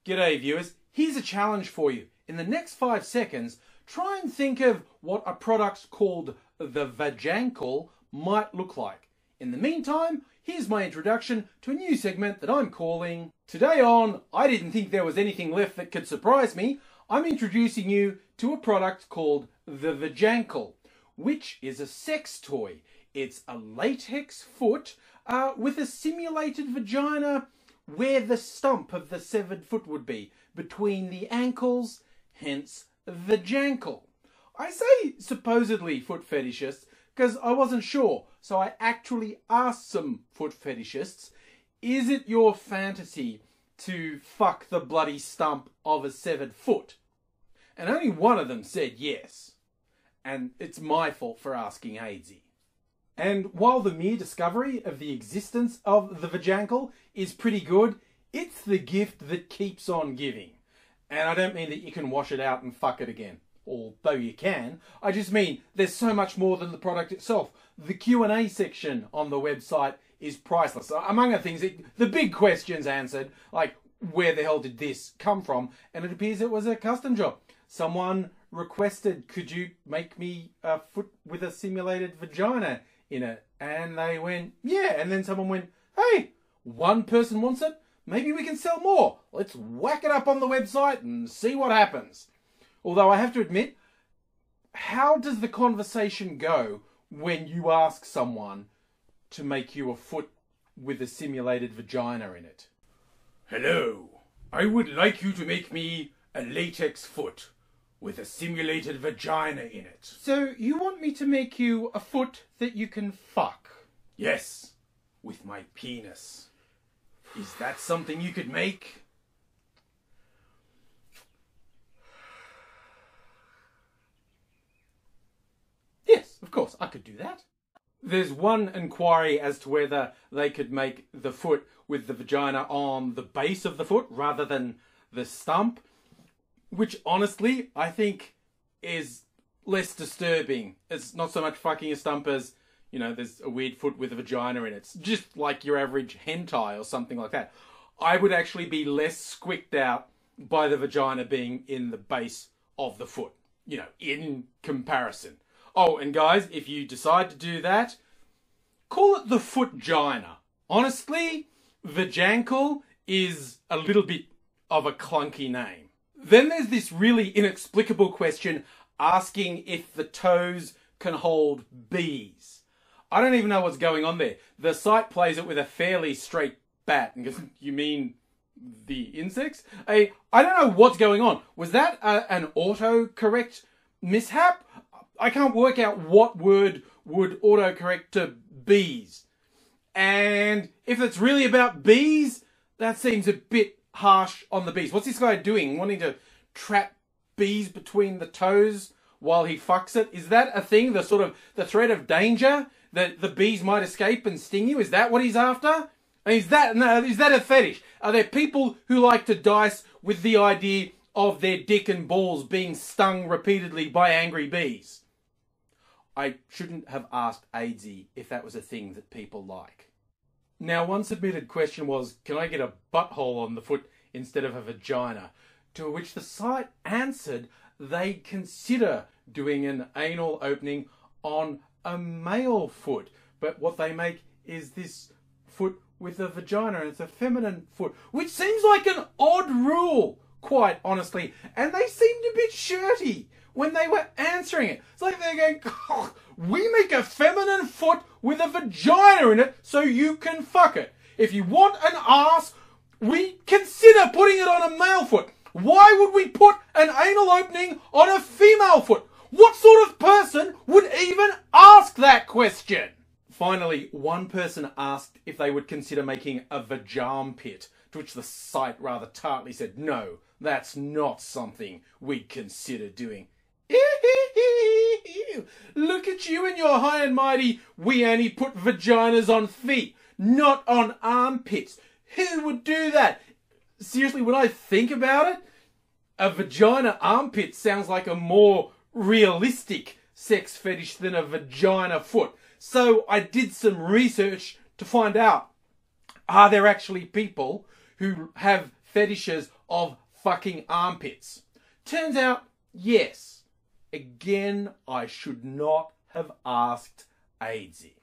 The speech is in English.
G'day viewers, here's a challenge for you. In the next 5 seconds, try and think of what a product called the Vajankle might look like. In the meantime, here's my introduction to a new segment that I'm calling Today on I Didn't Think There Was Anything Left That Could Surprise Me. I'm introducing you to a product called the Vajankle, which is a sex toy. It's a latex foot with a simulated vagina where the stump of the severed foot would be, between the ankles, hence Vajankle. I say supposedly foot fetishists because I wasn't sure, so I actually asked some foot fetishists, is it your fantasy to fuck the bloody stump of a severed foot? And only one of them said yes. And it's my fault for asking AngryAussie. And while the mere discovery of the existence of the Vajankle is pretty good, it's the gift that keeps on giving. And I don't mean that you can wash it out and fuck it again, although you can. I just mean there's so much more than the product itself. The Q&A section on the website is priceless. Among other things, the big questions answered, like where the hell did this come from? And it appears it was a custom job. Someone requested, could you make me a foot with a simulated vagina in it? And they went, yeah. And then someone went, hey, one person wants it, maybe we can sell more. Let's whack it up on the website and see what happens. Although I have to admit, how does the conversation go when you ask someone to make you a foot with a simulated vagina in it? Hello, I would like you to make me a latex foot with a simulated vagina in it. So you want me to make you a foot that you can fuck? Yes, with my penis. Is that something you could make? Yes, of course, I could do that. There's one inquiry as to whether they could make the foot with the vagina on the base of the foot rather than the stump, which honestly I think is less disturbing. It's not so much fucking a stump as, you know, there's a weird foot with a vagina in it. It's just like your average hentai or something like that. I would actually be less squicked out by the vagina being in the base of the foot, you know, in comparison. Oh, and guys, if you decide to do that, call it the footgina. Honestly, Vajankle is a little bit of a clunky name. Then there's this really inexplicable question asking if the toes can hold bees. I don't even know what's going on there. The site plays it with a fairly straight bat and goes, you mean the insects? I don't know what's going on. Was that an autocorrect mishap? I can't work out what word would autocorrect to bees. And if it's really about bees, that seems a bit harsh on the bees. What's this guy doing? Wanting to trap bees between the toes while he fucks it? Is that a thing? The sort of the threat of danger that the bees might escape and sting you? Is that what he's after? Is that a fetish? Are there people who like to dice with the idea of their dick and balls being stung repeatedly by angry bees? I shouldn't have asked AngryAussie if that was a thing that people like. Now, one submitted question was, can I get a butthole on the foot instead of a vagina? To which the site answered they'd consider doing an anal opening on a male foot. But what they make is this foot with a vagina, and it's a feminine foot, which seems like an odd rule, quite honestly. And they seemed a bit shirty when they were answering it. It's like they're going, oh, we make a feminine foot with a vagina in it so you can fuck it. If you want an ass, we consider putting it on a male foot. Why would we put an anal opening on a female foot? What sort of person would even ask that question? Finally, one person asked if they would consider making a vajarmpit, to which the site rather tartly said, no, that's not something we'd consider doing. Look at you and your high and mighty, we only put vaginas on feet, not on armpits. Who would do that? Seriously, when I think about it, a vagina armpit sounds like a more realistic sex fetish than a vagina foot. So I did some research to find out, are there actually people who have fetishes of fucking armpits. Turns out, yes. Again, I should not have asked AngryAussie.